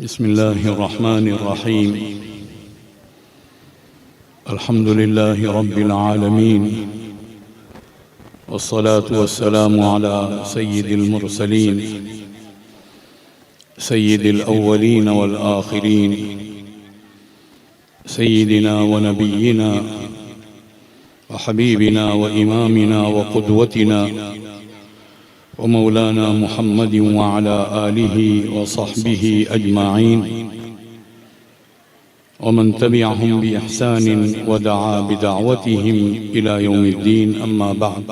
بسم الله الرحمن الرحيم. الحمد لله رب العالمين، والصلاة والسلام على سيد المرسلين، سيد الأولين والآخرين، سيدنا ونبينا وحبيبنا وإمامنا وقدوتنا ومولانا محمد وعلى آله وصحبه أجمعين، ومن تبعهم بإحسان ودعا بدعوتهم إلى يوم الدين. أما بعد،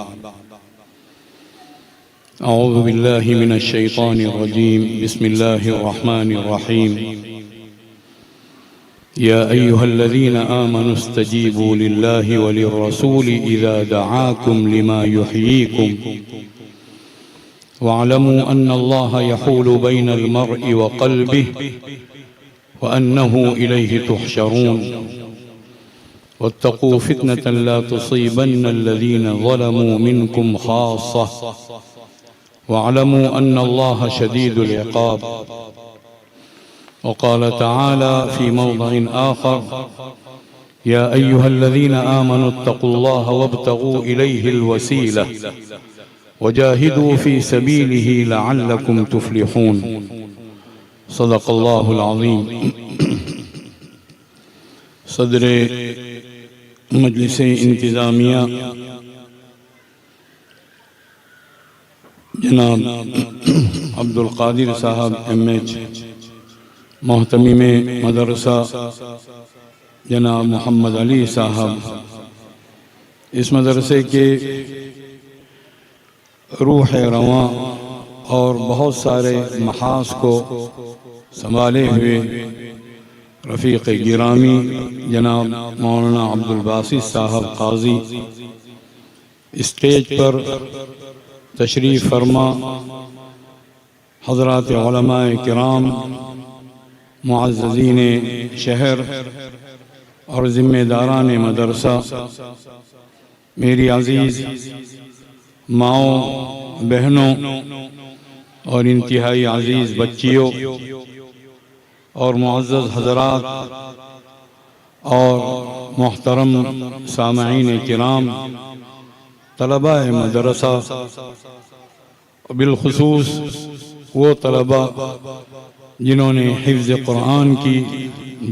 أعوذ بالله من الشيطان الرجيم. بسم الله الرحمن الرحيم. يا أيها الذين آمنوا استجيبوا لله وللرسول إذا دعاكم لما يحييكم واعلموا أن الله يحول بين المرء وقلبه وأنه إليه تحشرون واتقوا فتنة لا تصيبن الذين ظلموا منكم خاصة واعلموا أن الله شديد العقاب. وقال تعالى في موضع آخر: يا أيها الذين آمنوا اتقوا الله وابتغوا إليه الوسيلة وجاهدوا في سبيله لعلكم تفلحون. صدق الله العظيم. صدر مجلس انتظامیہ جناب عبد القادر صاحب MH، محتمم مدرسہ جناب محمد علی صاحب، اس مدرسے کے روح رواں اور بہت سارے محاذ کو سنبھالے ہوئے رفیق گرامی جناب مولانا عبد الباسط صاحب قاضی، اسٹیج پر تشریف فرما حضرات علماء کرام، معززین شہر اور ذمہ داران مدرسہ، میری عزیز ماؤں، بہنوں اور انتہائی عزیز بچیوں اور معزز حضرات اور محترم سامعین کرام، طلباء مدرسہ، بالخصوص وہ طلباء جنہوں نے حفظ قرآن کی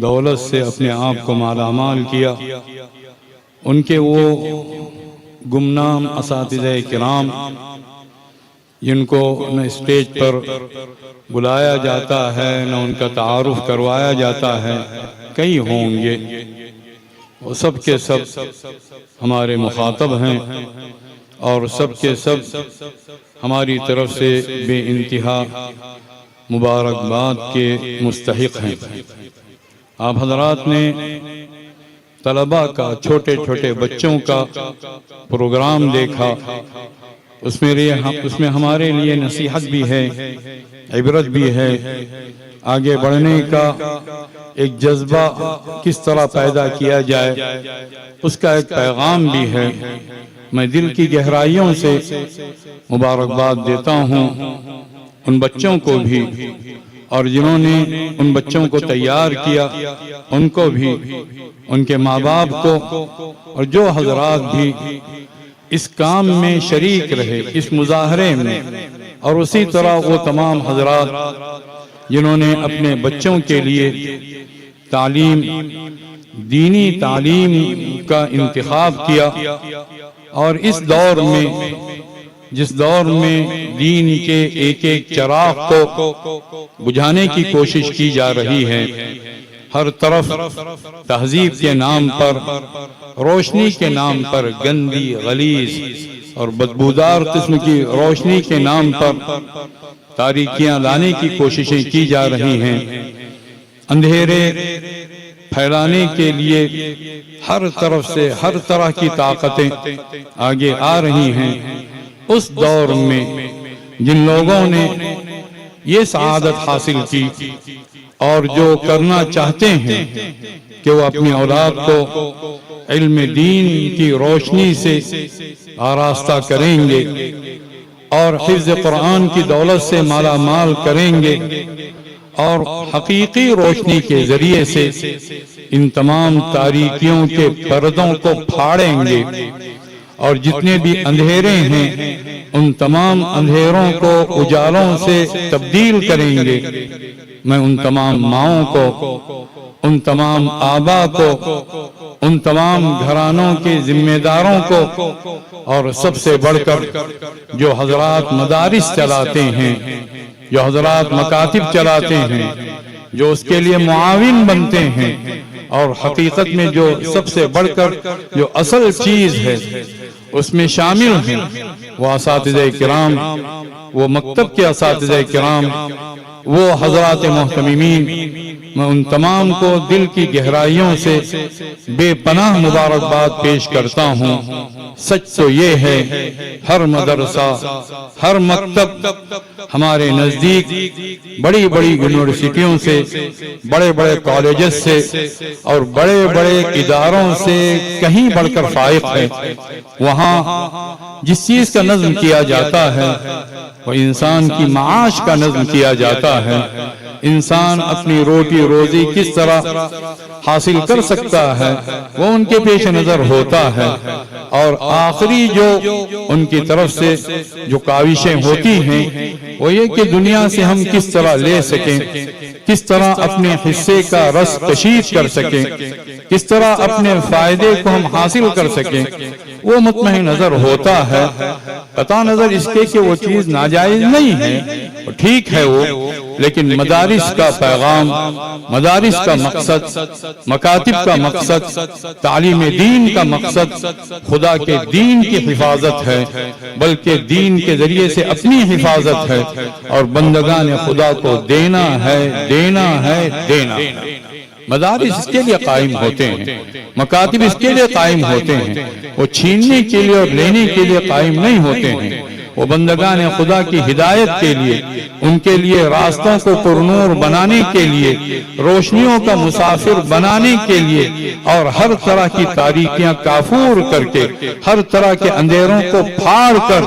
دولت سے اپنے آپ کو مالا مال کیا، ان کے وہ گمنام اساتذہ کرام جن کو نہ اسٹیج پر بلایا جاتا ہے نہ ان کا تعارف کروایا جاتا ہے، کئی ہوں گے، وہ سب کے سب ہمارے مخاطب ہیں اور سب کے سب ہماری طرف سے بے انتہا مبارکباد کے مستحق ہیں۔ آپ حضرات نے طلباء کا، چھوٹے چھوٹے بچوں کا پروگرام دیکھا، اس میں ہمارے لیے نصیحت بھی ہے، عبرت بھی ہے، آگے بڑھنے کا ایک جذبہ کس طرح پیدا کیا جائے اس کا ایک پیغام بھی ہے۔ میں دل کی گہرائیوں سے مبارکباد دیتا ہوں ان بچوں کو بھی، اور جنہوں نے ان بچوں کو تیار کیا ان کو بھی، ان کے ماں باپ کو، اور جو حضرات بھی اس کام میں شریک رہے، اس مظاہرے میں، اور اسی طرح وہ تمام حضرات جنہوں نے اپنے بچوں کے لیے تعلیم، دینی تعلیم کا انتخاب کیا، اور اس دور میں، جس دور میں دین کے ایک ایک چراغ کو بجھانے کی کوشش کی جا رہی ہے، ہر طرف تہذیب کے نام پر، روشنی کے نام پر گندی، غلیظ اور بدبودار قسم کی روشنی کے نام پر تاریکیاں لانے کی کوششیں کی جا رہی ہیں، اندھیرے پھیلانے کے لیے ہر طرف سے ہر طرح کی طاقتیں آگے آ رہی ہیں۔ اس دور میں جن لوگوں نے یہ سعادت حاصل کی اور جو کرنا چاہتے ہیں کہ وہ اپنی اولاد کو علم دین کی روشنی سے آراستہ کریں گے اور حفظ قرآن کی دولت سے مالا مال کریں گے اور حقیقی روشنی کے ذریعے سے ان تمام تاریکیوں کے پردوں کو پھاڑیں گے اور جتنے بھی اندھیرے ہیں ان تمام اندھیروں کو اجالوں سے تبدیل کریں گے۔ میں ان تمام ماؤں کو، ان تمام آبا کو، ان تمام گھرانوں کے ذمہ داروں کو، اور سب سے بڑھ کر جو حضرات مدارس چلاتے ہیں، جو حضرات مکاتب چلاتے ہیں، جو اس کے لیے معاون بنتے ہیں، اور حقیقت میں جو سب سے بڑھ کر جو اصل چیز ہے اس میں شامل ہیں، وہ اساتذہ کرام، وہ مکتب کے اساتذہ کرام، وہ حضرات محتممین، میں ان تمام کو دل کی گہرائیوں سے بے پناہ مبارکباد پیش کرتا ہوں۔ سچ تو یہ ہے ہر مدرسہ، ہر مکتب ہمارے نزدیک بڑی بڑی یونیورسٹیوں سے، بڑے بڑے کالجز سے اور بڑے بڑے اداروں سے کہیں بڑھ کر فائق ہے۔ وہاں جس چیز کا نظم کیا جاتا ہے وہ انسان کی معاش کا نظم کیا جاتا ہے، انسان اپنی روٹی روزی کس طرح حاصل کر سکتا ہے وہ ان کے پیش نظر ہوتا ہے، اور آخری جو ان کی طرف سے جو کاوشیں ہوتی ہیں وہ یہ کہ دنیا سے ہم کس طرح لے سکیں، کس طرح اپنے حصے کا رس کشید کر سکیں، کس طرح اپنے فائدے کو ہم حاصل کر سکیں، وہ مطمئن نظر ہوتا ہے۔ قطع نظر اس کے کہ وہ چیز ناجائز نہیں ہے، ٹھیک ہے وہ، لیکن مدارس کا پیغام، مدارس کا مقصد، مکاتب کا مقصد، تعلیم دین کا مقصد خدا کے دین کی حفاظت ہے، بلکہ دین کے ذریعے سے اپنی حفاظت ہے، اور بندگان خدا کو دینا ہے، دینا ہے، دینا ہے۔ مدارس اس کے لیے قائم ہوتے ہیں، مکاتب اس کے لیے قائم ہوتے ہیں، وہ چھیننے کے لیے اور لینے کے لیے قائم نہیں ہوتے ہیں، وہ بندگان خدا کی ہدایت کے لیے، ان کے لیے راستوں کو پرنور بنانے کے لیے، روشنیوں کا مسافر بنانے کے لیے، اور ہر طرح کی تاریکیاں کافور کر کے، ہر طرح کے اندھیروں کو پھاڑ کر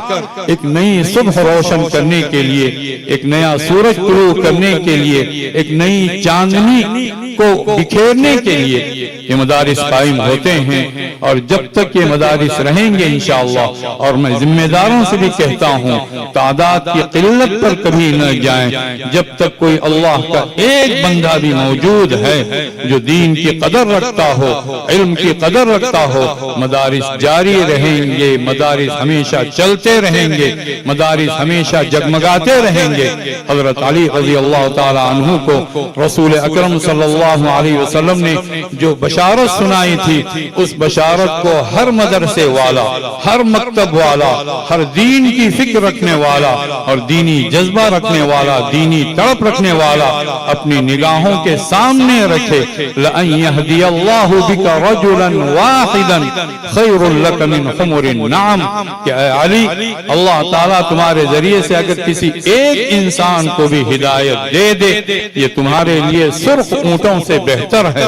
ایک نئی صبح روشن کرنے کے لیے، ایک نیا سورج طلوع کرنے کے لیے، ایک نئی چاندنی کو بکھیرنے کے لیے یہ مدارس قائم ہوتے ہیں۔ اور جب تک یہ مدارس رہیں گے انشاءاللہ، اور میں ذمہ داروں سے بھی کہتا ہوں تعداد کی قلت پر کبھی نہ جائیں، جب تک کوئی اللہ کا ایک بندہ بھی موجود ہے جو دین کی قدر رکھتا ہو، علم کی قدر رکھتا ہو، مدارس جاری رہیں گے، مدارس ہمیشہ چلتے رہیں گے، مدارس ہمیشہ جگمگاتے رہیں گے۔ حضرت علی رضی اللہ تعالی عنہ کو رسول اکرم صلی اللہ علیہ وسلم نے جو بشارت سنائی تھی، اس بشارت کو ہر مدرسے والا، ہر مکتب والا، ہر دین کی فکر رکھنے والا اور دینی جذبہ رکھنے والا، دینی تڑپ رکھنے والا اپنی نگاہوں کے سامنے رکھے۔ لَأَن يَهْدِيَ اللَّهُ بِكَ رَجُلًا وَاحِدًا خَيْرٌ لَكَ مِنْ حُمُرِ النَّعَمِ، کہ اے علی، اللہ تعالیٰ تمہارے ذریعے سے اگر کسی ایک انسان کو بھی ہدایت دے دے، یہ تمہارے لیے سرخ اونٹوں سے بہتر ہے۔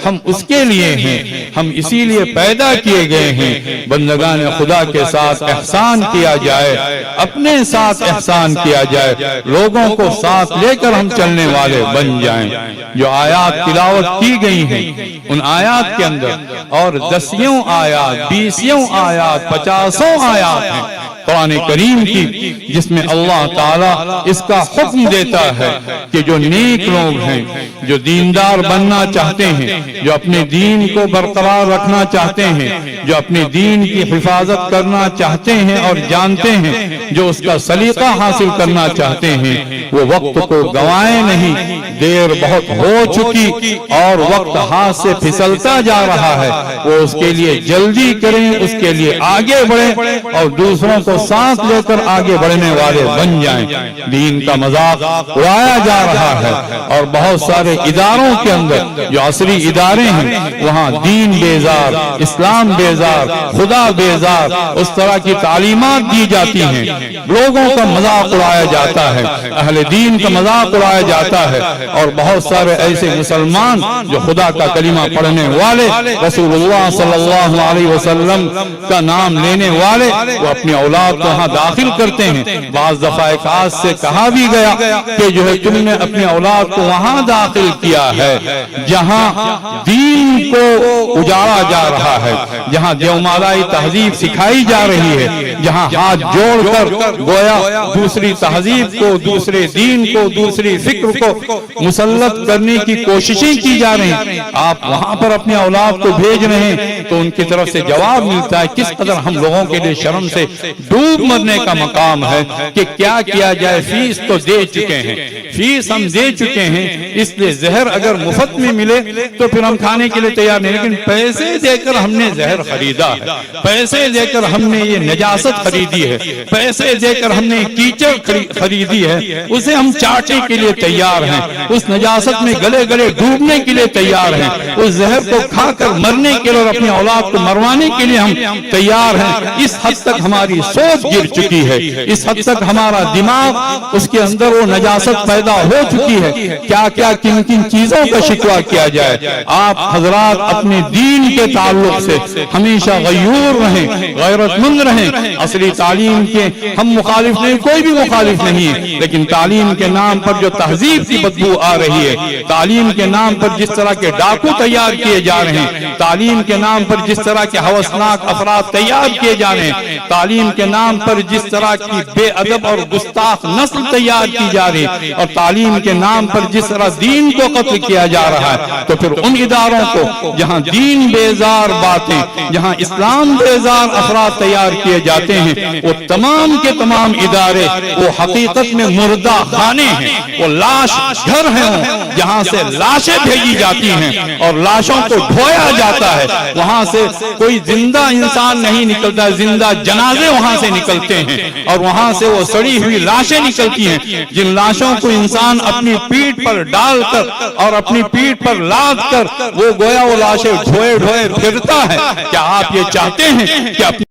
ہم اس کے لیے ہیں، ہم اسی لیے پیدا کیے گئے ہیں بندگان خدا کے ساتھ احسان کیا جائے، اپنے ساتھ احسان کیا جائے، لوگوں کو ساتھ لے کر ہم چلنے والے بن جائیں۔ جو آیات تلاوت کی گئی ہیں ان آیات کے اندر اور 10 آیات، 20 آیات، 50 آیات ہیں قرآن کریم کی، جس میں اللہ تعالیٰ اس کا حکم دیتا ہے کہ جو نیک لوگ ہیں، جو دیندار بننا چاہتے ہیں، جو اپنے دین کو برقرار رکھنا چاہتے ہیں، جو اپنے دین کی حفاظت کرنا چاہتے ہیں اور جانتے ہیں، جو اس کا سلیقہ حاصل کرنا چاہتے ہیں، وہ وقت کو گنوائیں نہیں۔ دیر بہت ہو چکی اور وقت ہاتھ سے پھسلتا جا رہا ہے، وہ اس کے لیے جلدی کریں، اس کے لیے آگے بڑھیں اور دوسروں کو ساتھ لے کر آگے بڑھنے والے بن جائیں۔ دین کا مذاق اڑایا جا رہا ہے اور بہت سارے اداروں کے اندر جو عصری ادارے ہیں وہاں دین بیزار، اسلام بیزار، خدا بیزار، اس طرح کی تعلیمات دی جاتی ہیں، لوگوں کا مذاق اڑایا جاتا ہے، اہل دین کا مذاق اڑایا جاتا ہے، اور بہت سارے ایسے مسلمان جو خدا کا کلمہ پڑھنے والے، رسول اللہ صلی اللہ علیہ وسلم کا نام لینے والے، وہ اپنی اولاد اولاد کو وہاں داخل کرتے ہیں۔ بعض دفعہ ایک آج سے کہا بھی گیا کہ جو ہے تم نے اپنی اولاد کو وہاں داخل کیا ہے جہاں دین کو اجاڑا جا رہا ہے، جہاں دیومالائی تہذیب سکھائی جا رہی ہے، جہاں ہاتھ جوڑ کر گویا دوسری تہذیب کو، دوسرے دین کو، دوسری فکر کو مسلط کرنے کی کوششیں کی جا رہی ہیں۔ آپ وہاں پر اپنے اولاد کو بھیج رہے ہیں تو ان کی طرف سے جواب ملتا ہے کس قدر ہم لوگوں کے لیے شرم سے ڈوب مرنے کا مقام ہے کہ کیا کیا جائے، فیس تو دے چکے ہیں، فیس ہم دے چکے ہیں، اس لیے زہر اگر مفت میں ملے تو پھر ہم کھانے کے لیے تیار نہیں، لیکن پیسے دے کر ہم نے زہر خریدا ہے، پیسے دے کر ہم نے یہ نجاست خریدی ہے، پیسے دے کر ہم نے کیچڑ خریدی ہے، اسے ہم چاٹنے کے لیے تیار ہیں، اس نجاست میں گلے گلے ڈوبنے کے لیے تیار ہیں، اس زہر کو کھا کر مرنے کے لیے اور اپنی اولاد کو مروانے کے لیے ہم تیار ہیں۔ اس حد تک ہماری سوچ گر چکی ہے، اس حد تک ہمارا دماغ اس کے اندر وہ نجاست پیدا ہو چکی ہے، کیا کیا کن کن چیزوں کا شکوہ کیا جائے۔ آپ حضرات اپنے دین کے تعلق سے ہمیشہ غیور رہیں، غیرت مند رہیں۔ اصلی تعلیم کے ہم مخالف نہیں، کوئی بھی مخالف نہیں ہے، لیکن تعلیم کے نام پر جو تہذیب کی بدبو آ رہی ہے، تعلیم کے نام پر جس طرح کے ڈاکو تیار کیے جا رہے ہیں، تعلیم کے نام پر جس طرح کے ہوسناک افراد تیار کیے جا رہے ہیں، تعلیم کے نام پر جس طرح کی بے ادب اور گستاخ نسل تیار کی جا رہی ہے، اور تعلیم کے نام پر جس طرح دین کو قتل کیا جا رہا ہے، تو پھر ان اداروں کو جہاں دین بیزار باتیں، جہاں اسلام بیزار افراد تیار کیے جاتے ہیں، وہ تمام کے تمام ادارے وہ حقیقت میں مردہ خانے ہیں، وہ لاش گھر ہیں جہاں سے لاشیں بھیجی جاتی ہیں اور لاشوں کو دھویا جاتا ہے، وہاں سے کوئی زندہ انسان نہیں نکلتا، زندہ جنازے وہاں سے نکلتے ہیں اور وہاں سے وہ سڑی ہوئی لاشیں نکلتی ہیں، جن لاشوں کو انسان اپنی پیٹھ پر ڈال کر اور اپنی پیٹھ پر لاد کر وہ گویا وہ لاشیں ڈھوئے ڈھوئے پھرتا ہے۔ کیا آپ یہ چاہتے ہیں کہ اپنی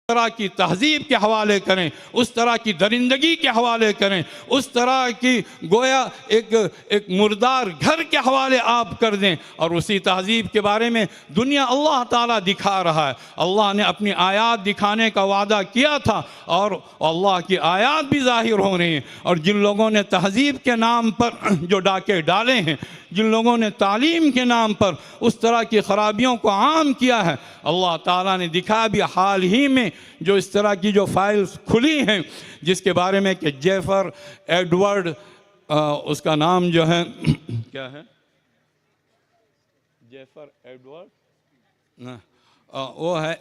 طرح کی تہذیب کے حوالے کریں، اس طرح کی درندگی کے حوالے کریں، اس طرح کی گویا ایک مردار گھر کے حوالے آپ کر دیں، اور اسی تہذیب کے بارے میں دنیا اللہ تعالیٰ دکھا رہا ہے۔ اللہ نے اپنی آیات دکھانے کا وعدہ کیا تھا اور اللہ کی آیات بھی ظاہر ہو رہی ہیں، اور جن لوگوں نے تہذیب کے نام پر جو ڈاکے ڈالے ہیں، جن لوگوں نے تعلیم کے نام پر اس طرح کی خرابیوں کو عام کیا ہے، اللہ تعالیٰ نے دکھا بھی حال ہی میں جو اس طرح کی جو فائلز کھلی ہیں، جس کے بارے میں کہ جیفر ایڈورڈ اس کا نام جو ہے کیا ہے، جیفر ایڈورڈ وہ ہے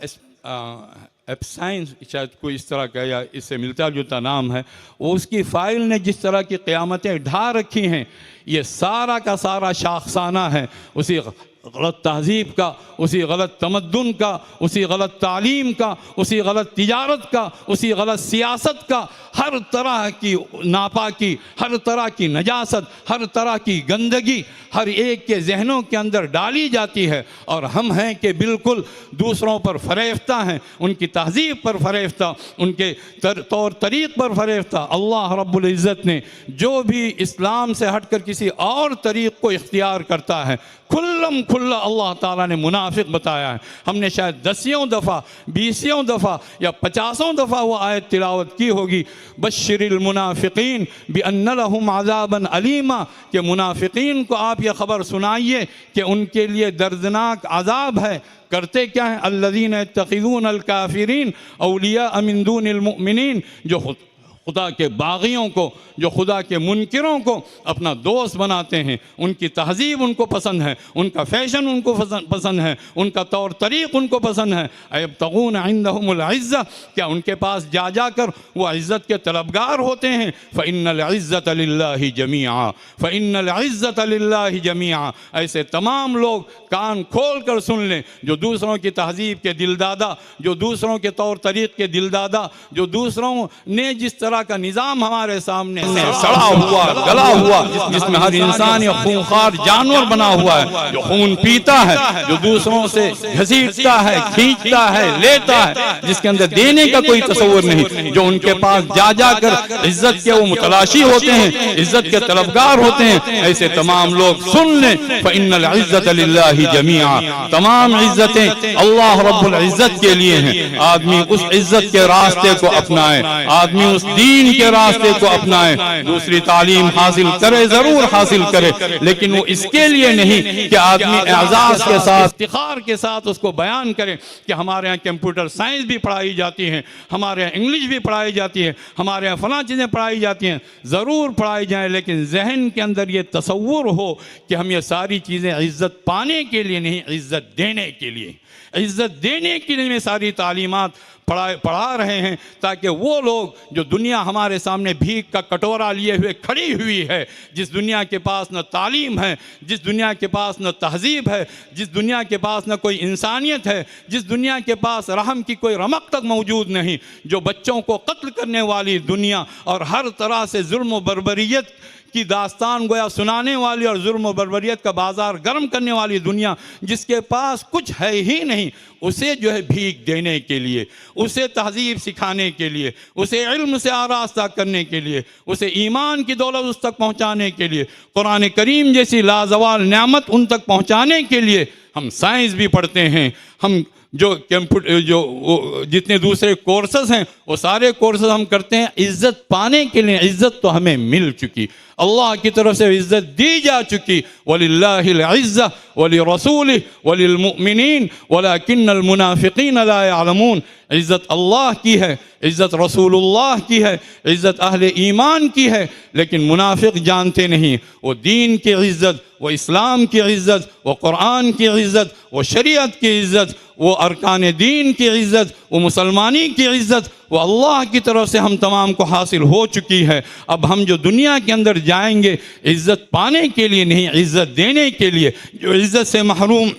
ایپسائن، شاید کوئی اس طرح کا یا اس سے ملتا جلتا نام ہے، وہ اس کی فائل نے جس طرح کی قیامتیں ڈھا رکھی ہیں، یہ سارا کا سارا شاخسانہ ہے اسی غلط تہذیب کا، اسی غلط تمدن کا، اسی غلط تعلیم کا، اسی غلط تجارت کا، اسی غلط سیاست کا، ہر طرح کی ناپاکی، ہر طرح کی نجاست، ہر طرح کی گندگی ہر ایک کے ذہنوں کے اندر ڈالی جاتی ہے، اور ہم ہیں کہ بالکل دوسروں پر فریفتہ ہیں، ان کی تہذیب پر فریفتہ، ان کے طور طریق پر فریفتہ۔ اللہ رب العزت نے جو بھی اسلام سے ہٹ کر کسی اور طریق کو اختیار کرتا ہے، کھلم کھلا اللہ تعالیٰ نے منافق بتایا ہے۔ ہم نے شاید 10 دفعہ 20 دفعہ یا 50 دفعہ وہ آیت تلاوت کی ہوگی، بشر المنافقین بأن لهم عذابا علیما، کہ منافقین کو آپ یہ خبر سنائیے کہ ان کے لیے دردناک عذاب ہے۔ کرتے کیا ہیں؟ الذین یتخذون الکافرین اولیاء من دون المؤمنین، جو خدا کے باغیوں کو، جو خدا کے منکروں کو اپنا دوست بناتے ہیں، ان کی تہذیب ان کو پسند ہے، ان کا فیشن ان کو پسند ہے، ان کا طور طریق ان کو پسند ہے۔ ایبتغون عندہم العزہ، کیا ان کے پاس جا جا کر وہ عزت کے طلبگار ہوتے ہیں؟ فإن العزة للہ جمیعا، فإن العزة للہ جمیعا۔ ایسے تمام لوگ کان کھول کر سن لیں جو دوسروں کی تہذیب کے دل دادا، جو دوسروں کے طور طریق کے دل دادا، جو دوسروں نے جس طرح طرح کا نظام ہمارے سامنے سڑا ہوا گلا ہوا جس میں ہر انسان ایک خونخوار جانور بنا ہوا ہے، جو خون پیتا ہے، جو دوسروں سے گھسیٹتا ہے، کھینچتا ہے، لیتا ہے، جس کے اندر دینے کا کوئی تصور نہیں، جو ان کے پاس جا جا کر عزت کے وہ متلاشی ہوتے ہیں، عزت کے طلبگار ہوتے ہیں، ایسے تمام لوگ سن لیں فَإِنَّ الْعِزَّةَ لِلَّهِ جَمِيعًا، تمام عزتیں اللہ رب العزت کے لیے ہیں۔ آدمی اس عزت کے راستے کو اپنائے، آدمی اس دین کے راستے کو اپنائے، دوسری تعلیم حاصل کرے، ضرور حاصل کرے، لیکن وہ اس کے لیے نہیں کہ آدمی اعزاز کے ساتھ افتخار کے ساتھ اس کو بیان کرے کہ ہمارے ہاں کمپیوٹر سائنس بھی پڑھائی جاتی ہے، ہمارے ہاں انگلش بھی پڑھائی جاتی ہے، ہمارے ہاں فلاں چیزیں پڑھائی جاتی ہیں، ضرور پڑھائی جائیں، لیکن ذہن کے اندر یہ تصور ہو کہ ہم یہ ساری چیزیں عزت پانے کے لیے نہیں، عزت دینے کے لیے، عزت دینے کے لیے ساری تعلیمات پڑھا رہے ہیں، تاکہ وہ لوگ جو دنیا ہمارے سامنے بھیک کا کٹورا لیے ہوئے کھڑی ہوئی ہے، جس دنیا کے پاس نہ تعلیم ہے، جس دنیا کے پاس نہ تہذیب ہے، جس دنیا کے پاس نہ کوئی انسانیت ہے، جس دنیا کے پاس رحم کی کوئی رمق تک موجود نہیں، جو بچوں کو قتل کرنے والی دنیا اور ہر طرح سے ظلم و بربریت کی داستان گویا سنانے والی اور ظلم و بربریت کا بازار گرم کرنے والی دنیا، جس کے پاس کچھ ہے ہی نہیں، اسے جو ہے بھیک دینے کے لیے، اسے تہذیب سکھانے کے لیے، اسے علم سے آراستہ کرنے کے لیے، اسے ایمان کی دولت اس تک پہنچانے کے لیے، قرآن کریم جیسی لازوال نعمت ان تک پہنچانے کے لیے ہم سائنس بھی پڑھتے ہیں، ہم جو جتنے دوسرے کورسز ہیں وہ سارے کورسز ہم کرتے ہیں عزت پانے کے لیے۔ عزت تو ہمیں مل چکی، اللہ کی طرف سے عزت دی جا چکی، وَلِلَّهِ الْعِزَّةُ وَلِرَسُولِهِ وَلِلْمُؤْمِنِينَ وَلَكِنَّ الْمُنَافِقِينَ لَا يَعْلَمُونَ۔ عزت اللہ کی ہے، عزت رسول اللہ کی ہے، عزت اہل ایمان کی ہے، لیکن منافق جانتے نہیں وہ دین کی عزت، وہ اسلام کی عزت، وہ قرآن کی عزت، وہ شریعت کی عزت، وہ ارکان دین کی عزت، وہ مسلمانی کی عزت، وہ اللہ کی طرف سے ہم تمام کو حاصل ہو چکی ہے۔ اب ہم جو دنیا کے اندر جائیں گے عزت پانے کے لیے نہیں، عزت دینے کے لیے۔ جو عزت سے محروم،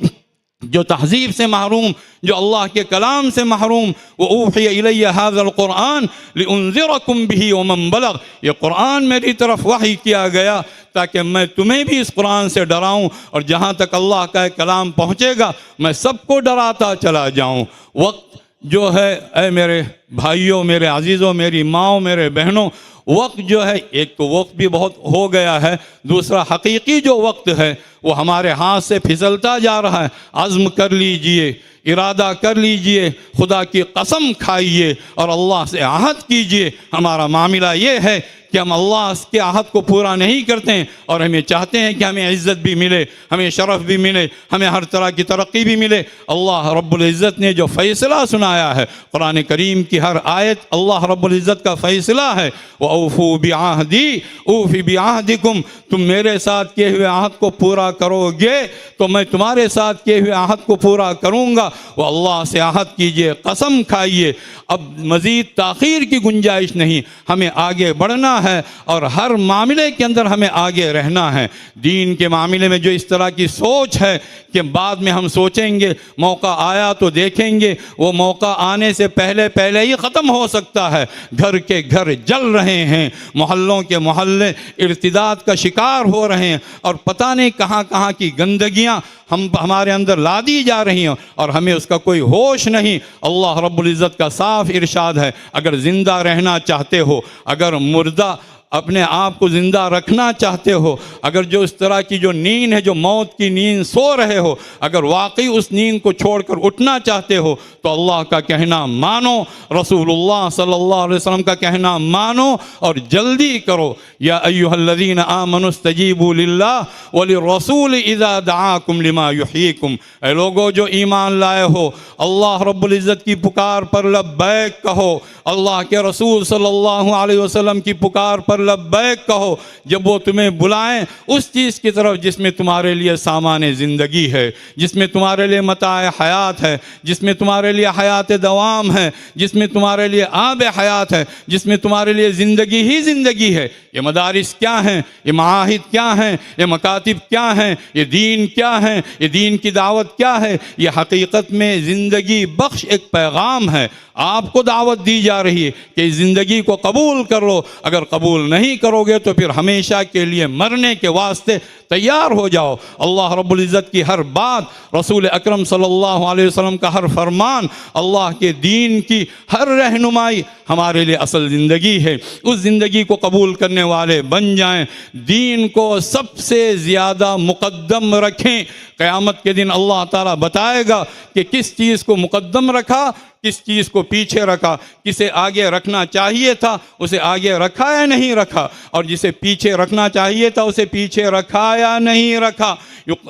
جو تہذیب سے محروم، جو اللہ کے کلام سے محروم، وَأُوحِيَ إِلَيَّ هَذَا الْقُرْآنُ لِأُنذِرَكُمْ بِهِ وَمَنْ بَلَغَ، یہ قرآن میری طرف وحی کیا گیا تاکہ میں تمہیں بھی اس قرآن سے ڈراؤں، اور جہاں تک اللہ کا کلام پہنچے گا میں سب کو ڈراتا چلا جاؤں۔ وقت جو ہے اے میرے بھائیوں، میرے عزیزوں، میری ماؤں، میرے بہنوں، وقت جو ہے ایک تو وقت بھی بہت ہو گیا ہے، دوسرا حقیقی جو وقت ہے وہ ہمارے ہاتھ سے پھسلتا جا رہا ہے۔ عزم کر لیجئے، ارادہ کر لیجئے، خدا کی قسم کھائیے اور اللہ سے عہد کیجئے۔ ہمارا معاملہ یہ ہے کہ ہم اللہ کے عہد کو پورا نہیں کرتے ہیں، اور ہمیں چاہتے ہیں کہ ہمیں عزت بھی ملے، ہمیں شرف بھی ملے، ہمیں ہر طرح کی ترقی بھی ملے۔ اللہ رب العزت نے جو فیصلہ سنایا ہے، قرآن کریم کی ہر آیت اللہ رب العزت کا فیصلہ ہے، وَأَوْفُوا بِعَهْدِي أُوفِ بِعَهْدِكُمْ، تم میرے ساتھ کیے ہوئے عہد کو پورا کرو گے تو میں تمہارے ساتھ کیے ہوئے عہد کو پورا کروں گا۔ وہ اللہ سے عہد کیجئے، قسم کھائیے، اب مزید تاخیر کی گنجائش نہیں، ہمیں آگے بڑھنا ہے اور ہر معاملے کے اندر ہمیں آگے رہنا ہے۔ دین کے معاملے میں جو اس طرح کی سوچ ہے کہ بعد میں ہم سوچیں گے، موقع آیا تو دیکھیں گے، وہ موقع آنے سے پہلے ہی ختم ہو سکتا ہے۔ گھر کے گھر جل رہے ہیں، محلوں کے محلے ارتداد کا شکار ہو رہے ہیں، اور پتہ نہیں کہاں کہاں کی گندگیاں ہمارے اندر لا دی جا رہی ہیں اور ہمیں اس کا کوئی ہوش نہیں۔ اللہ رب العزت کا صاف ارشاد ہے، اگر زندہ رہنا چاہتے ہو، اگر مردہ اپنے آپ کو زندہ رکھنا چاہتے ہو، اگر جو اس طرح کی جو نیند ہے، جو موت کی نیند سو رہے ہو، اگر واقعی اس نیند کو چھوڑ کر اٹھنا چاہتے ہو تو اللہ کا کہنا مانو، رسول اللہ صلی اللہ علیہ وسلم کا کہنا مانو اور جلدی کرو۔ یا ایھا الذین آمنوا استجیبوا للہ وللرسول اذا دعاکم لما یحییکم، اے لوگو جو ایمان لائے ہو، اللہ رب العزت کی پکار پر لبیک کہو، اللہ کے رسول صلی اللہ علیہ وسلم کی پکار پر لبیک کہو جب وہ تمہیں بلائیں اس چیز کی طرف جس میں تمہارے لیے سامان زندگی ہے، جس میں تمہارے لیے متاع حیات ہے، جس میں تمہارے لیے حیات دوام ہے، جس میں تمہارے لیے آب حیات ہے، جس میں تمہارے لیے زندگی ہی زندگی ہے۔ یہ مدارس کیا ہیں، یہ معاہد کیا ہیں، یہ مکاتب کیا ہیں، یہ دین کیا ہیں، یہ دین کی دعوت کیا ہے؟ یہ حقیقت میں زندگی بخش ایک پیغام ہے۔ آپ کو دعوت دی جا رہی ہے کہ زندگی کو قبول کر لو، اگر قبول نہیں کرو گے تو پھر ہمیشہ کے لیے مرنے کے واسطے تیار ہو جاؤ۔ اللہ رب العزت کی ہر بات، رسول اکرم صلی اللہ علیہ وسلم کا ہر فرمان، اللہ کے دین کی ہر رہنمائی ہمارے لیے اصل زندگی ہے۔ اس زندگی کو قبول کرنے والے بن جائیں، دین کو سب سے زیادہ مقدم رکھیں۔ قیامت کے دن اللہ تعالیٰ بتائے گا کہ کس چیز کو مقدم رکھا، کس چیز کو پیچھے رکھا، کسے آگے رکھنا چاہیے تھا اسے آگے رکھا یا نہیں رکھا، اور جسے پیچھے رکھنا چاہیے تھا اسے پیچھے رکھا یا نہیں رکھا۔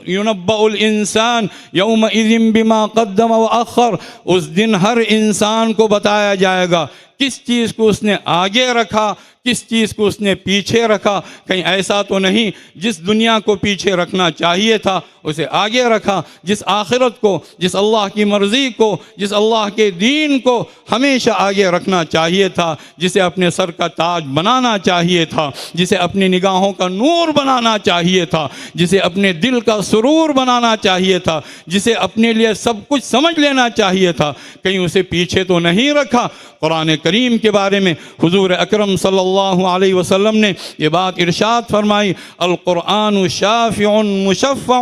ينبأ الانسان یومئذ بما قدم واخر، اس دن ہر انسان کو بتایا جائے گا کس چیز کو اس نے آگے رکھا، کس چیز کو اس نے پیچھے رکھا۔ کہیں ایسا تو نہیں جس دنیا کو پیچھے رکھنا چاہیے تھا اسے آگے رکھا، جس آخرت کو، جس اللہ کی مرضی کو، جس اللہ کے دین کو ہمیشہ آگے رکھنا چاہیے تھا، جسے اپنے سر کا تاج بنانا چاہیے تھا، جسے اپنی نگاہوں کا نور بنانا چاہیے تھا، جسے اپنے دل کا سرور بنانا چاہیے تھا، جسے اپنے لیے سب کچھ سمجھ لینا چاہیے تھا، کہیں اسے پیچھے تو نہیں رکھا۔ قرآن کریم کے بارے میں حضور اکرم صلی اللہ علیہ وسلم نے یہ بات ارشاد فرمائی، القرآن شافع مشفع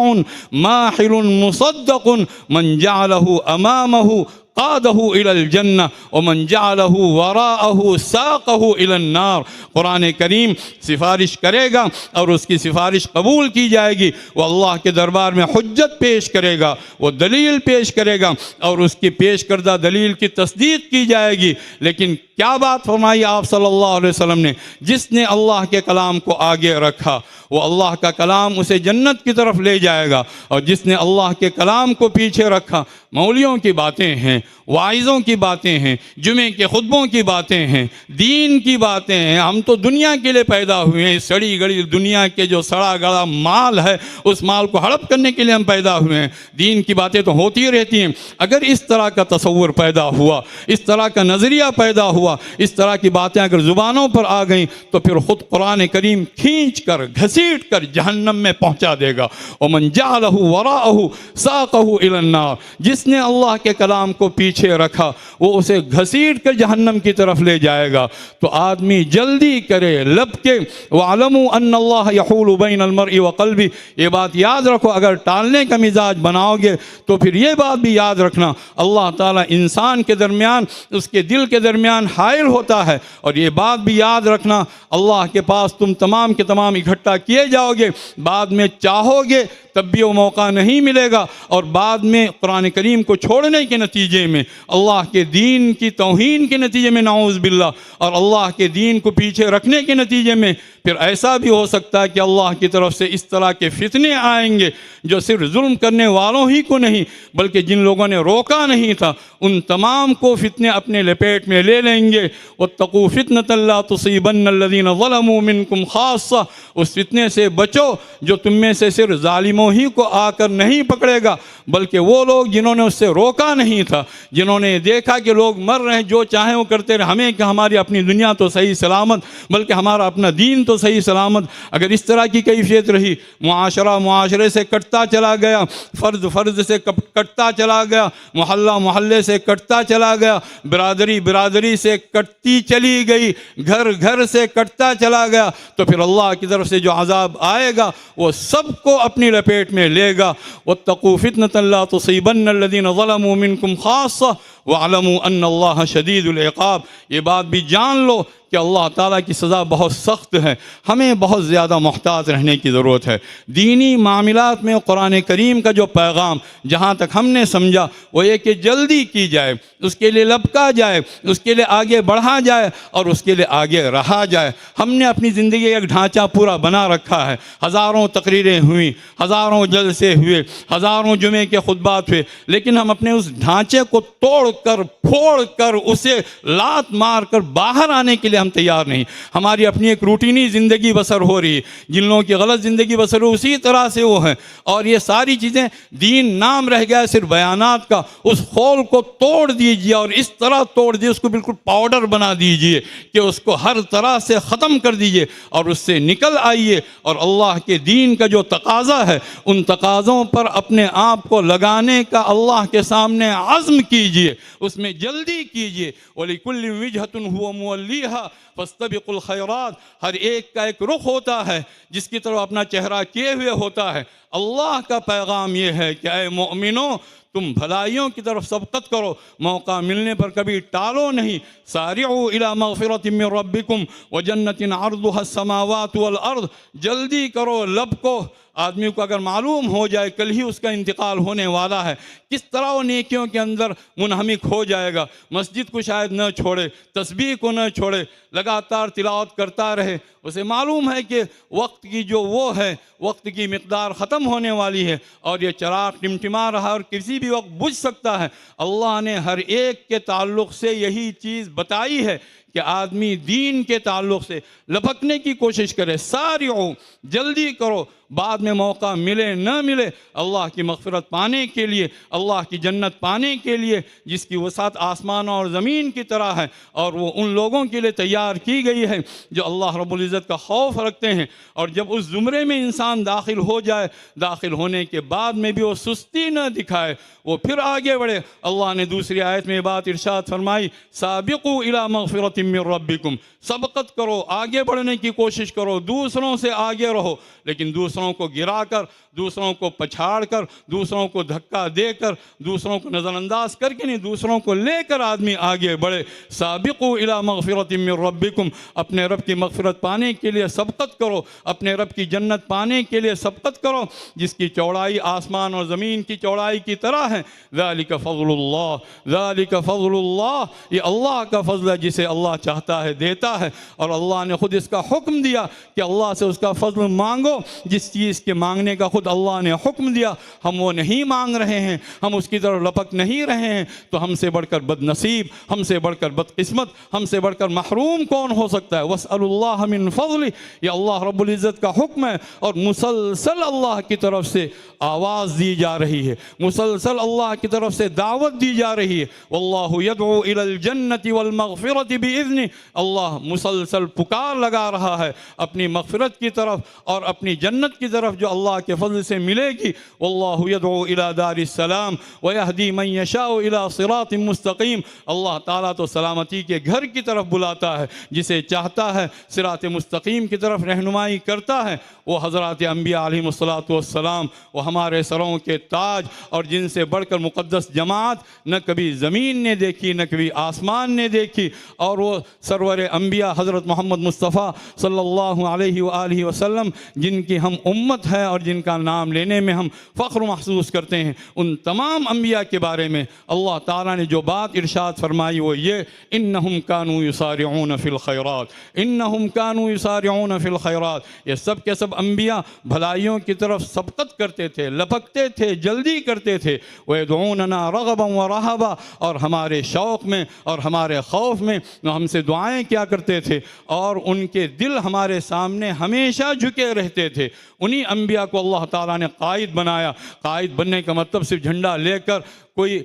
ماحل مصدق من جعلہ امامہ قادہ الی الجنہ ومن جعلہ وراءہ ساقہ الی النار۔ قرآن کریم سفارش کرے گا اور اس کی سفارش قبول کی جائے گی، وہ اللہ کے دربار میں حجت پیش کرے گا، وہ دلیل پیش کرے گا اور اس کی پیش کردہ دلیل کی تصدیق کی جائے گی۔ لیکن کیا بات فرمائی آپ صلی اللہ علیہ وسلم نے؟ جس نے اللہ کے کلام کو آگے رکھا وہ اللہ کا کلام اسے جنت کی طرف لے جائے گا، اور جس نے اللہ کے کلام کو پیچھے رکھا، مولیوں کی باتیں ہیں، واعظوں کی باتیں ہیں، جمعے کے خطبوں کی باتیں ہیں، دین کی باتیں ہیں۔ ہم تو دنیا کے لیے پیدا ہوئے ہیں، سڑی گڑی دنیا کے جو سڑا گڑا مال ہے اس مال کو ہڑپ کرنے کے لیے ہم پیدا ہوئے ہیں۔ دین کی باتیں تو ہوتی رہتی ہیں۔ اگر اس طرح کا تصور پیدا ہوا، اس طرح کا نظریہ پیدا ہوا، اس طرح کی باتیں اگر زبانوں پر آ گئیں تو پھر خود قرآن کریم کھینچ کر گھسیٹ کر جہنم میں پہنچا دے گا۔ ومن جعلہ وراءہ ساقہ الی النار، جس نے اللہ کے کلام کو پیچھے رکھا وہ اسے گھسیٹ کر جہنم کی طرف لے جائے گا۔ تو آدمی جلدی کرے، لپکے۔ وَاعْلَمُوا أَنَّ اللَّهَ يَحُولُ بَيْنَ الْمَرْءِ وَقَلْبِهِ، یہ بات یاد رکھو، اگر ٹالنے کا مزاج بناؤ گے تو پھر یہ بات بھی یاد رکھنا اللہ تعالیٰ انسان کے درمیان، اس کے دل کے درمیان حائل ہوتا ہے، اور یہ بات بھی یاد رکھنا اللہ کے پاس تم تمام کے تمام اکٹھا کیے جاؤ گے، بعد میں چاہو گے تب بھی وہ موقع نہیں ملے گا، اور بعد میں قرآن کریم کو چھوڑنے کے نتیجے میں، اللہ کے دین کی توہین کے نتیجے میں نعوذ باللہ، اور اللہ کے دین کو پیچھے رکھنے کے نتیجے میں پھر ایسا بھی ہو سکتا ہے کہ اللہ کی طرف سے اس طرح کے فتنے آئیں گے جو صرف ظلم کرنے والوں ہی کو نہیں بلکہ جن لوگوں نے روکا نہیں تھا ان تمام کو فتنے اپنے لپیٹ میں لے لیں گے۔ واتقوا فتنة لا تصيبن الذين ظلموا منكم خاصة، اس فتنے سے بچو جو تم میں سے صرف ظالموں ہی کو آ کر نہیں پکڑے گا بلکہ وہ لوگ جنہوں نے اس سے روکا نہیں تھا، جنہوں نے دیکھا کہ لوگ مر رہے ہیں، جو چاہیں وہ کرتے رہے، ہمیں کہ ہماری اپنی دنیا تو صحیح سلامت بلکہ ہمارا اپنا دین تو صحیح سلامت۔ اگر اس طرح کی کیفیت رہی، معاشرہ معاشرے سے کٹتا چلا گیا، فرد فرد سے کٹتا چلا گیا، محلہ محلے سے کٹتا چلا گیا، برادری برادری سے کٹتی چلی گئی، گھر گھر سے کٹتا چلا گیا، تو پھر اللہ کی طرف سے جو عذاب آئے گا وہ سب کو اپنی لپیٹ میں لے گا۔ واتقوا فتنة لا تصيبن الذين ظلموا منكم خاصة واعلموا ان اللہ شدید العقاب۔ یہ بات بھی جان لو کہ اللہ تعالیٰ کی سزا بہت سخت ہے، ہمیں بہت زیادہ محتاط رہنے کی ضرورت ہے۔ دینی معاملات میں قرآن کریم کا جو پیغام جہاں تک ہم نے سمجھا وہ یہ کہ جلدی کی جائے، اس کے لیے لپکا جائے، اس کے لیے آگے بڑھا جائے اور اس کے لیے آگے رہا جائے۔ ہم نے اپنی زندگی ایک ڈھانچہ پورا بنا رکھا ہے، ہزاروں تقریریں ہوئیں، ہزاروں جلسے ہوئے، ہزاروں جمعے کے خطبات ہوئے، لیکن ہم اپنے اس ڈھانچے کو توڑ کر پھوڑ کر اسے لات مار کر باہر آنے کے لیے ہم تیار نہیں۔ ہماری اپنی ایک روٹینی زندگی بسر ہو رہی ہے، جن لوگوں کی غلط زندگی بسر ہو اسی طرح سے وہ ہیں، اور یہ ساری چیزیں دین نام رہ گیا ہے صرف بیانات کا۔ اس خول کو توڑ دیجیے اور اس طرح توڑ دیجیے، اس کو بالکل پاؤڈر بنا دیجیے کہ اس کو ہر طرح سے ختم کر دیجیے اور اس سے نکل آئیے، اور اللہ کے دین کا جو تقاضا ہے ان تقاضوں پر اپنے آپ کو لگانے کا اللہ کے سامنے عزم کیجیے، اس میں جلدی کیجیے۔ وَلِكُلِّ وِجْهَةٌ هُوَ مُوَلِّيهَا فَاسْتَبِقُوا الْخَيْرَاتِ، ہر ایک کا ایک رخ ہوتا ہے جس کی طرف اپنا چہرہ کیے ہوئے ہوتا ہے۔ اللہ کا پیغام یہ ہے کہ اے مومنو، تم بھلائیوں کی طرف سبقت کرو، موقع ملنے پر کبھی ٹالو نہیں۔ سارعوا الی مغفرۃ من ربکم وجنۃ عرضها السماوات والارض، جلدی کرو لب کو۔ آدمی کو اگر معلوم ہو جائے کل ہی اس کا انتقال ہونے والا ہے، کس طرح وہ نیکیوں کے اندر منہمک ہو جائے گا۔ مسجد کو شاید نہ چھوڑے، تسبیح کو نہ چھوڑے، لگاتار تلاوت کرتا رہے۔ اسے معلوم ہے کہ وقت کی جو وہ ہے، وقت کی مقدار ختم ہونے والی ہے اور یہ چراغ ٹمٹما رہا اور کسی بھی وقت بجھ سکتا ہے۔ اللہ نے ہر ایک کے تعلق سے یہی چیز بتائی ہے کہ آدمی دین کے تعلق سے لپکنے کی کوشش کرے۔ سارعوا، جلدی کرو، بعد میں موقع ملے نہ ملے، اللہ کی مغفرت پانے کے لیے، اللہ کی جنت پانے کے لیے جس کی وسعت آسمان اور زمین کی طرح ہے، اور وہ ان لوگوں کے لیے تیار کی گئی ہے جو اللہ رب العزت کا خوف رکھتے ہیں۔ اور جب اس زمرے میں انسان داخل ہو جائے، داخل ہونے کے بعد میں بھی وہ سستی نہ دکھائے، وہ پھر آگے بڑھے۔ اللہ نے دوسری آیت میں یہ بات ارشاد فرمائی، سابقوا الی مغفرۃ من ربکم، سبقت کرو، آگے بڑھنے کی کوشش کرو، دوسروں سے آگے رہو، لیکن دوسروں کو گرا کر، دوسروں کو پچھاڑ کر، دوسروں کو دھکا دے کر، دوسروں کو نظر انداز کر کے نہیں، دوسروں کو لے کر آدمی آگے بڑھے۔ سابقوا الی مغفرۃ من ربکم، اپنے رب کی مغفرت پانے کے لیے سبقت کرو، اپنے رب کی جنت پانے کے لیے سبقت کرو جس کی چوڑائی آسمان اور زمین کی چوڑائی کی طرح ہے۔ ذالک فضل اللہ، ذالک فضل اللہ، یہ اللہ کا فضل ہے، جسے اللہ چاہتا ہے دیتا ہے، اور اللہ نے خود اس کا حکم دیا کہ اللہ سے اس کا فضل مانگو۔ جس چیز کے مانگنے کا خود اللہ نے حکم دیا ہم وہ نہیں مانگ رہے ہیں، ہم اس کی طرف لپک نہیں رہے ہیں، تو ہم سے بڑھ کر بد نصیب، ہم سے بڑھ کر بدقسمت، ہم سے بڑھ کر محروم کون ہو سکتا ہے؟ وَاسْأَلُوا اللَّهَ مِن فَضْلِهِ، یہ اللہ رب العزت کا حکم ہے، اور مسلسل اللہ کی طرف سے آواز دی جا رہی ہے، مسلسل اللہ کی طرف سے دعوت دی جا رہی ہے۔ وَاللَّهُ يَدْعُو إِلَى الْجَنَّةِ وَالْمَغْفِرَةِ بِإِذْنِهِ، اللہ مسلسل پکار لگا رہا ہے اپنی مغفرت کی طرف اور اپنی جنت کی طرف جو اللہ کے فضل سے ملے گی۔ واللہ یدعو الی دار السلام ویہدی من یشاء الی صراط مستقیم، اللہ تعالیٰ تو سلامتی کے گھر کی طرف بلاتا ہے، جسے چاہتا ہے صراط مستقیم کی طرف رہنمائی کرتا ہے۔ وہ حضرات انبیاء علیہم السلام، وہ ہمارے سروں کے تاج، اور جن سے بڑھ کر مقدس جماعت نہ کبھی زمین نے دیکھی نہ کبھی آسمان نے دیکھی، اور وہ سرور انبیاء حضرت محمد مصطفیٰ صلی اللہ علیہ وآلہ وسلم جن کی ہم امت ہے اور جن کا نام لینے میں ہم فخر محسوس کرتے ہیں، ان تمام انبیاء کے بارے میں اللہ تعالیٰ نے جو بات ارشاد فرمائی وہ یہ، انہم کانوا یسارعون فی الخیرات، انہم کانوا یسارعون فی الخیرات، یہ سب کے سب انبیاء بھلائیوں کی طرف سبقت کرتے تھے، لپکتے تھے، جلدی کرتے تھے۔ وَيَدْعُونَنَا رَغَبًا وَرَهَبًا، اور ہمارے شوق میں اور ہمارے خوف میں وہ ہم سے دعائیں کیا کرتے تھے، اور ان کے دل ہمارے سامنے ہمیشہ جھکے رہتے تھے۔ انہی انبیاء کو اللہ تعالیٰ نے قائد بنایا۔ قائد بننے کا مطلب صرف جھنڈا لے کر کوئی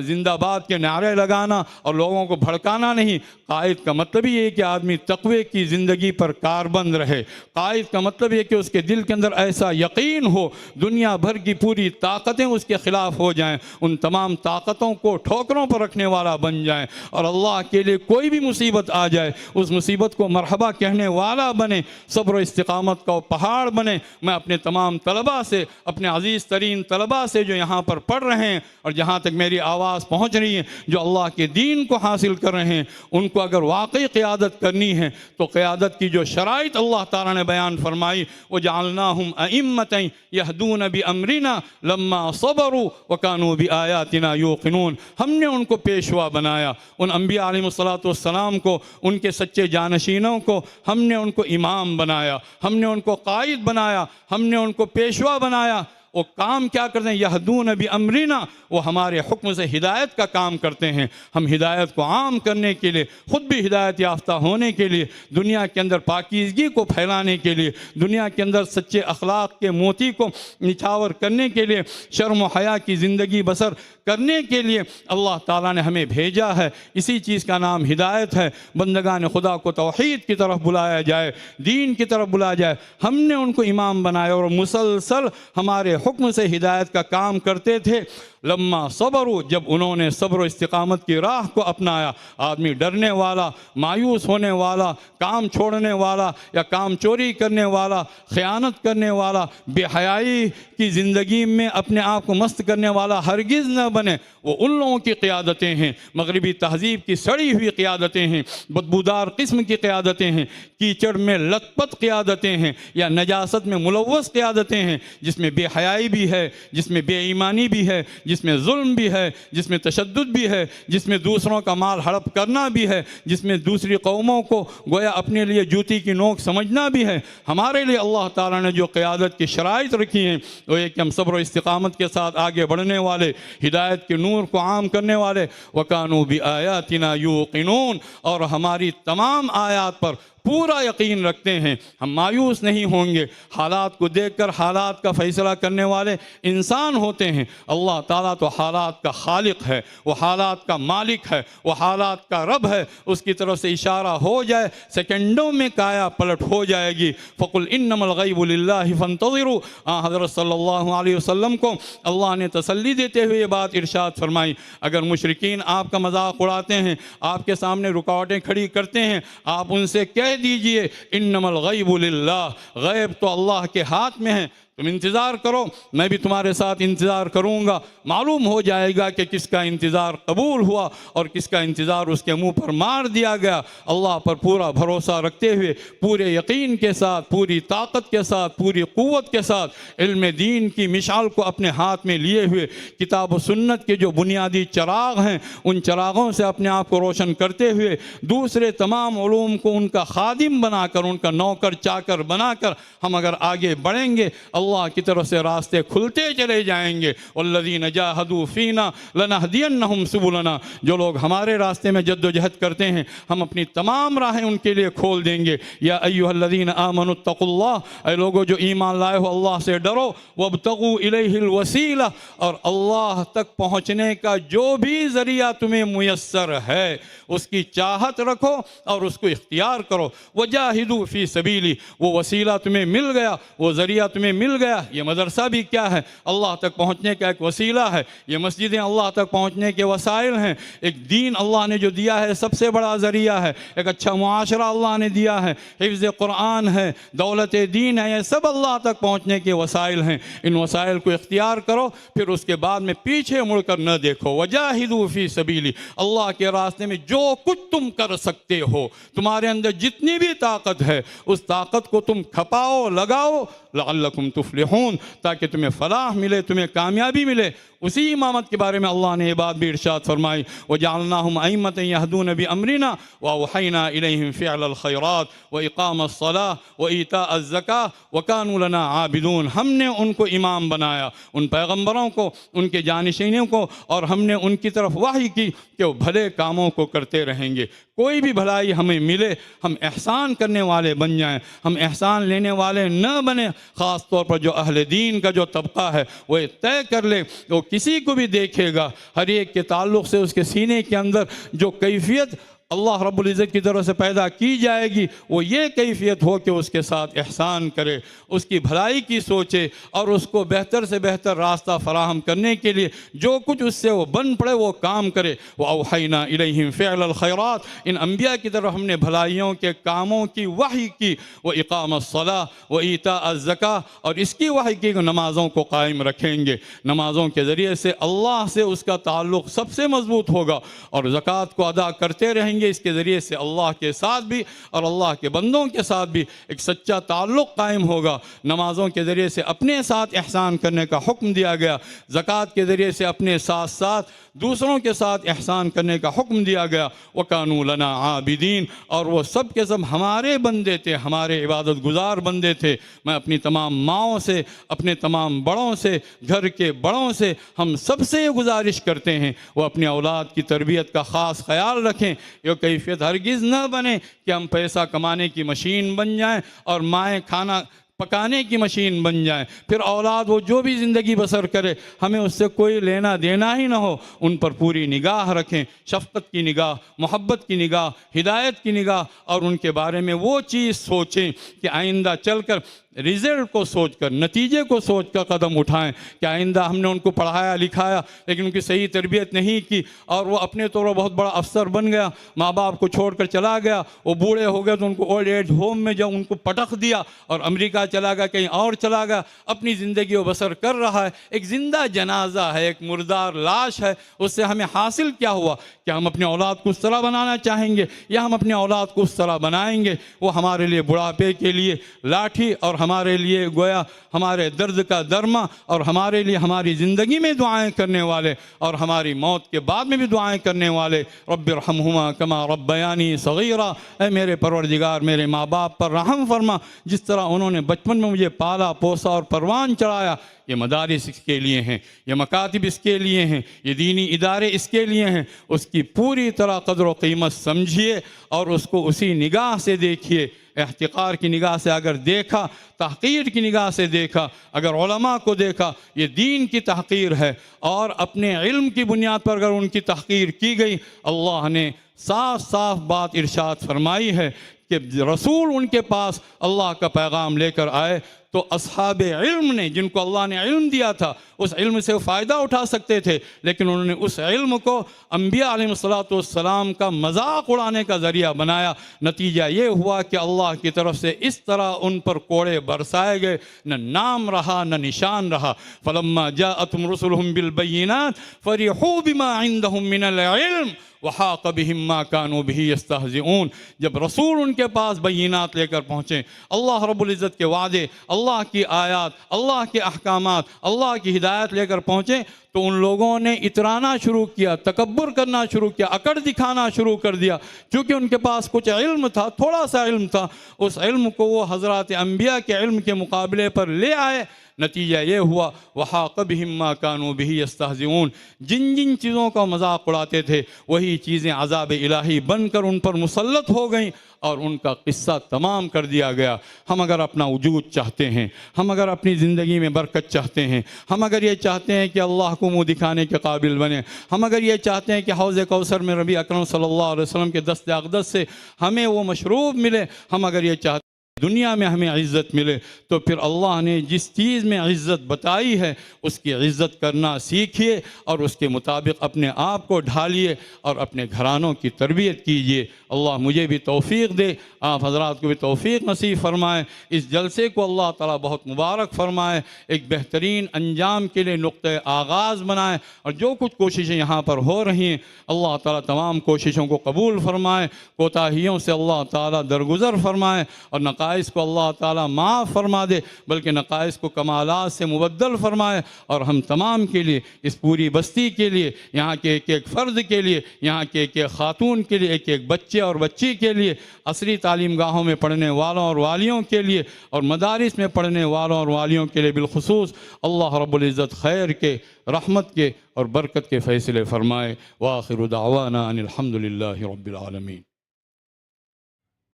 زندہ باد کے نعرے لگانا اور لوگوں کو بھڑکانا نہیں۔ قائد کا مطلب یہ ہے کہ آدمی تقوی کی زندگی پر کاربند رہے۔ قائد کا مطلب یہ کہ اس کے دل کے اندر ایسا یقین ہو، دنیا بھر کی پوری طاقتیں اس کے خلاف ہو جائیں، ان تمام طاقتوں کو ٹھوکروں پر رکھنے والا بن جائیں، اور اللہ کے لیے کوئی بھی مصیبت آ جائے اس مصیبت کو مرحبا کہنے والا بنے، صبر و استقامت کا پہاڑ بنے۔ میں اپنے تمام طلباء سے، اپنے عزیز ترین طلباء سے جو یہاں پر پڑھ رہے ہیں اور جہاں تک میری آواز پہنچ رہی ہے، جو اللہ کے دین کو حاصل کر رہے ہیں، ان کو اگر واقعی قیادت کرنی ہے تو قیادت کی جو شرائط اللہ تعالیٰ نے بیان فرمائی، وَجَعَلْنَاهُمْ أَئِمَّةً يَهْدُونَ بِأَمْرِنَا لَمَّا صَبَرُوا وَكَانُوا بِآيَاتِنَا يُوقِنُونَ، ہم نے ان کو پیشوا بنایا، ان انبیاء علیہ السلام کو، ان کے سچے جانشینوں کو ہم نے ان کو امام بنایا، ہم نے ان کو قائد بنایا، ہم نے ان کو پیشوا بنایا۔ وہ کام کیا کرتے ہیں؟ یہدون بامرنا، وہ ہمارے حکم سے ہدایت کا کام کرتے ہیں۔ ہم ہدایت کو عام کرنے کے لیے، خود بھی ہدایت یافتہ ہونے کے لیے، دنیا کے اندر پاکیزگی کو پھیلانے کے لیے، دنیا کے اندر سچے اخلاق کے موتی کو نچھاور کرنے کے لیے، شرم و حیا کی زندگی بسر کرنے کے لیے اللہ تعالیٰ نے ہمیں بھیجا ہے۔ اسی چیز کا نام ہدایت ہے۔ بندگان خدا کو توحید کی طرف بلایا جائے، دین کی طرف بلایا جائے۔ ہم نے ان کو امام بنایا اور مسلسل ہمارے حکم سے ہدایت کا کام کرتے تھے۔ لما صبروا، جب انہوں نے صبر و استقامت کی راہ کو اپنایا۔ آدمی ڈرنے والا، مایوس ہونے والا، کام چھوڑنے والا یا کام چوری کرنے والا، خیانت کرنے والا، بے حیائی کی زندگی میں اپنے آپ کو مست کرنے والا ہرگز نہ بنے۔ وہ ان لوگوں کی قیادتیں ہیں، مغربی تہذیب کی سڑی ہوئی قیادتیں ہیں، بدبودار قسم کی قیادتیں ہیں، کیچڑ میں لت پت قیادتیں ہیں، یا نجاست میں ملوث قیادتیں ہیں، جس میں بے حیائی بھی ہے، جس میں بے ایمانی بھی ہے، جس میں ظلم بھی ہے، جس میں تشدد بھی ہے، جس میں دوسروں کا مال ہڑپ کرنا بھی ہے، جس میں دوسری قوموں کو گویا اپنے لیے جوتی کی نوک سمجھنا بھی ہے۔ ہمارے لیے اللہ تعالیٰ نے جو قیادت کی شرائط رکھی ہیں وہ یہ کہ ہم صبر و استقامت کے ساتھ آگے بڑھنے والے، ہدایت کے نور کو عام کرنے والے، وَكَانُوا بِآيَاتِنَا يُوقِنُونَ، اور ہماری تمام آیات پر پورا یقین رکھتے ہیں۔ ہم مایوس نہیں ہوں گے۔ حالات کو دیکھ کر حالات کا فیصلہ کرنے والے انسان ہوتے ہیں۔ اللہ تعالیٰ تو حالات کا خالق ہے، وہ حالات کا مالک ہے، وہ حالات کا رب ہے۔ اس کی طرف سے اشارہ ہو جائے، سیکنڈوں میں کایا پلٹ ہو جائے گی۔ فَقُلْ إِنَّمَا الْغَيْبُ لِلَّهِ فَانْتَظِرُوا، حضرت صلی اللہ علیہ وسلم کو اللہ نے تسلی دیتے ہوئے یہ بات ارشاد فرمائی۔ اگر مشرکین آپ کا مذاق اڑاتے ہیں، آپ کے سامنے رکاوٹیں کھڑی کرتے ہیں، آپ ان سے کہہ دیجئے انما الغیب للہ، غیب تو اللہ کے ہاتھ میں ہے، تم انتظار کرو، میں بھی تمہارے ساتھ انتظار کروں گا۔ معلوم ہو جائے گا کہ کس کا انتظار قبول ہوا اور کس کا انتظار اس کے منہ پر مار دیا گیا۔ اللہ پر پورا بھروسہ رکھتے ہوئے، پورے یقین کے ساتھ، پوری طاقت کے ساتھ، پوری قوت کے ساتھ، علم دین کی مشعل کو اپنے ہاتھ میں لیے ہوئے، کتاب و سنت کے جو بنیادی چراغ ہیں ان چراغوں سے اپنے آپ کو روشن کرتے ہوئے، دوسرے تمام علوم کو ان کا خادم بنا کر، ان کا نوکر چاکر بنا کر ہم اگر آگے بڑھیں گے، اللہ کی طرف سے راستے کھلتے چلے جائیں گے۔ والذین جاہدوا فینا لنہدینہم سبلنا، جو لوگ ہمارے راستے میں جد و جہد کرتے ہیں ہم اپنی تمام راہیں ان کے لیے کھول دیں گے۔ یا ایھا الذین آمنوا اتقوا اللہ، اے لوگو جو ایمان لائے ہو اللہ سے ڈرو، وابتغوا الیہ الوسیلہ، اور اللہ تک پہنچنے کا جو بھی ذریعہ تمہیں میسر ہے اس کی چاہت رکھو اور اس کو اختیار کرو۔ وجاہدوا فی سبیلی، وہ وسیلہ تمہیں مل گیا، وہ ذریعہ تمہیں مل گیا۔ یہ مدرسہ بھی کیا ہے؟ اللہ تک پہنچنے کا ایک وسیلہ ہے۔ یہ مسجدیں اللہ تک پہنچنے کے وسائل ہیں۔ ایک دین اللہ نے جو دیا ہے سب سے بڑا ذریعہ ہے۔ ایک اچھا معاشرہ اللہ نے دیا ہے، حفظ قرآن ہے، دولت دین ہے، یہ سب اللہ تک پہنچنے کے وسائل ہیں۔ ان وسائل کو اختیار کرو، پھر اس کے بعد میں پیچھے مڑ کر نہ دیکھو۔ وجاہدوا فی سبیلی، اللہ کے راستے میں جو کچھ تم کر سکتے ہو، تمہارے اندر جتنی بھی طاقت ہے اس طاقت کو تم کھپاؤ، لگاؤ، لعلکم تفلحون، تاکہ تمہیں فلاح ملے، تمہیں کامیابی ملے۔ اسی امامت کے بارے میں اللہ نے یہ بات بھی ارشاد فرمائی، وَجَعَلْنَاهُمْ أَئِمَّةً يَهْدُونَ بِأَمْرِنَا وَأَوْحَيْنَا إِلَيْهِمْ فِعْلَ الْخَيْرَاتِ وَإِقَامَ الصَّلَاةِ وَإِيتَاءَ الزَّكَاةِ وَكَانُوا لَنَا عَابِدُونَ۔ ہم نے ان کو امام بنایا، ان پیغمبروں کو، ان کے جانشینوں کو، اور ہم نے ان کی طرف وحی کی کہ وہ بھلے کاموں کو کرتے رہیں گے۔ کوئی بھی بھلائی ہمیں ملے ہم احسان کرنے والے بن جائیں، ہم احسان لینے والے نہ بنیں۔ خاص طور پر جو اہل دین کا جو طبقہ ہے وہ طے کر لے، وہ کسی کو بھی دیکھے گا، ہر ایک کے تعلق سے اس کے سینے کے اندر جو کیفیت اللہ رب العزت کی طرف سے پیدا کی جائے گی وہ یہ کیفیت ہو کہ اس کے ساتھ احسان کرے، اس کی بھلائی کی سوچے، اور اس کو بہتر سے بہتر راستہ فراہم کرنے کے لیے جو کچھ اس سے وہ بن پڑے وہ کام کرے۔ وَأَوْحَيْنَا إِلَيْهِمْ فِعْلَ الْخَيْرَاتِ، ان انبیاء کی طرف ہم نے بھلائیوں کے کاموں کی وحی کی۔ وَإِقَامَ الصَّلَاةِ وَإِيتَاءَ الزَّكَاةِ، اور اس کی وحی کی کہ نمازوں کو قائم رکھیں گے، نمازوں کے ذریعے سے اللہ سے اس کا تعلق سب سے مضبوط ہوگا، اور زکوٰۃ کو ادا کرتے رہیں جائیں گے، اس کے ذریعے سے اللہ کے ساتھ بھی اور اللہ کے بندوں کے ساتھ بھی ایک سچا تعلق قائم ہوگا۔ نمازوں کے ذریعے سے اپنے ساتھ احسان کرنے کا حکم دیا گیا، زکوٰۃ کے ذریعے سے اپنے ساتھ ساتھ دوسروں کے ساتھ احسان کرنے کا حکم دیا گیا۔ وَكَانُوا لَنَا عَابِدِينَ، اور وہ سب کے سب ہمارے بندے تھے، ہمارے عبادت گزار بندے تھے۔ میں اپنی تمام ماؤں سے، اپنے تمام بڑوں سے، گھر کے بڑوں سے، ہم سب سے یہ گزارش کرتے ہیں وہ اپنی اولاد کی تربیت کا خاص خیال رکھیں۔ یہ کیفیت ہرگز نہ بنے کہ ہم پیسہ کمانے کی مشین بن جائیں اور مائیں کھانا پکانے کی مشین بن جائیں، پھر اولاد وہ جو بھی زندگی بسر کرے ہمیں اس سے کوئی لینا دینا ہی نہ ہو۔ ان پر پوری نگاہ رکھیں، شفقت کی نگاہ، محبت کی نگاہ، ہدایت کی نگاہ، اور ان کے بارے میں وہ چیز سوچیں کہ آئندہ چل کر رزلٹ کو سوچ کر، نتیجے کو سوچ کر قدم اٹھائیں کہ آئندہ ہم نے ان کو پڑھایا لکھایا لیکن ان کی صحیح تربیت نہیں کی اور وہ اپنے طور پر بہت بڑا افسر بن گیا، ماں باپ کو چھوڑ کر چلا گیا، وہ بوڑھے ہو گئے تو ان کو اولڈ ایج ہوم میں جب ان کو پٹخ دیا اور امریکہ چلا گیا، کہیں اور چلا گیا، اپنی زندگی وہ بسر کر رہا ہے۔ ایک زندہ جنازہ ہے، ایک مردار لاش ہے۔ اس سے ہمیں حاصل کیا ہوا؟ کہ ہم اپنے اولاد کو اس طرح بنانا چاہیں گے یا ہم اپنے اولاد کو اس طرح بنائیں گے وہ ہمارے لیے بڑھاپے کے لیے لاٹھی اور ہمارے لیے گویا ہمارے درد کا درما اور ہمارے لیے ہماری زندگی میں دعائیں کرنے والے اور ہماری موت کے بعد میں بھی دعائیں کرنے والے۔ رب ارحمہما کما ربیانی صغیرا، اے میرے پروردگار میرے ماں باپ پر رحم فرما، جس طرح انہوں نے بچپن میں مجھے پالا پوسا اور پروان چڑھایا۔ یہ مدارس اس کے لیے ہیں، یہ مکاتب اس کے لیے ہیں، یہ دینی ادارے اس کے لیے ہیں۔ اس کی پوری طرح قدر و قیمت سمجھیے اور اس کو اسی نگاہ سے دیکھیے۔ احتقار کی نگاہ سے اگر دیکھا، تحقیر کی نگاہ سے دیکھا، اگر علماء کو دیکھا، یہ دین کی تحقیر ہے، اور اپنے علم کی بنیاد پر اگر ان کی تحقیر کی گئی، اللہ نے صاف صاف بات ارشاد فرمائی ہے کہ رسول ان کے پاس اللہ کا پیغام لے کر آئے تو اصحاب علم نے، جن کو اللہ نے علم دیا تھا، اس علم سے فائدہ اٹھا سکتے تھے، لیکن انہوں نے اس علم کو انبیاء علیہ السلام کا مذاق اڑانے کا ذریعہ بنایا۔ نتیجہ یہ ہوا کہ اللہ کی طرف سے اس طرح ان پر کوڑے برسائے گئے، نہ نام رہا نہ نشان رہا۔ فلما جاءتهم رسلهم بالبينات فرحوا بما عندهم من العلم وحاق بهم ما كانوا به يستهزئون۔ جب رسول ان کے پاس بینات لے کر پہنچے، اللہ رب العزت کے وعدے، اللہ کی آیات، اللہ کے احکامات، اللہ کی ہدایت لے کر پہنچے تو ان لوگوں نے اترانا شروع کیا، تکبر کرنا شروع کیا، اکڑ دکھانا شروع کر دیا۔ چونکہ ان کے پاس کچھ علم تھا، تھوڑا سا علم تھا، اس علم کو وہ حضرات انبیاء کے علم کے مقابلے پر لے آئے۔ نتیجہ یہ ہوا وحاق بہم ما كانوا به يستهزئون، جن جن چیزوں کا مذاق اڑاتے تھے وہی چیزیں عذاب الہی بن کر ان پر مسلط ہو گئیں اور ان کا قصہ تمام کر دیا گیا۔ ہم اگر اپنا وجود چاہتے ہیں، ہم اگر اپنی زندگی میں برکت چاہتے ہیں، ہم اگر یہ چاہتے ہیں کہ اللہ کو منہ دکھانے کے قابل بنیں، ہم اگر یہ چاہتے ہیں کہ حوض کوثر میں نبی اکرم صلی اللہ علیہ وسلم کے دست اقدس سے ہمیں وہ مشروب ملے، ہم اگر یہ چاہتے ہیں دنیا میں ہمیں عزت ملے، تو پھر اللہ نے جس چیز میں عزت بتائی ہے اس کی عزت کرنا سیکھیے اور اس کے مطابق اپنے آپ کو ڈھالیے اور اپنے گھرانوں کی تربیت کیجیے۔ اللہ مجھے بھی توفیق دے، آپ حضرات کو بھی توفیق نصیب فرمائے، اس جلسے کو اللہ تعالیٰ بہت مبارک فرمائے، ایک بہترین انجام کے لیے نقطہ آغاز بنائے، اور جو کچھ کوششیں یہاں پر ہو رہی ہیں اللہ تعالیٰ تمام کوششوں کو قبول فرمائے، کوتاہیوں سے اللہ تعالیٰ درگزر فرمائے، اور نقائص کو اللہ تعالیٰ معاف فرما دے، بلکہ نقائص کو کمالات سے مبدل فرمائے، اور ہم تمام کے لیے، اس پوری بستی کے لیے، یہاں کے ایک ایک فرد کے لیے، یہاں کے ایک ایک خاتون کے لیے، ایک ایک بچے اور بچی کے لیے، عصری تعلیم گاہوں میں پڑھنے والوں اور والیوں کے لیے، اور مدارس میں پڑھنے والوں اور والیوں کے لیے بالخصوص اللہ رب العزت خیر کے، رحمت کے اور برکت کے فیصلے فرمائے۔ وآخر دعوانا ان الحمد للہ رب العالمین۔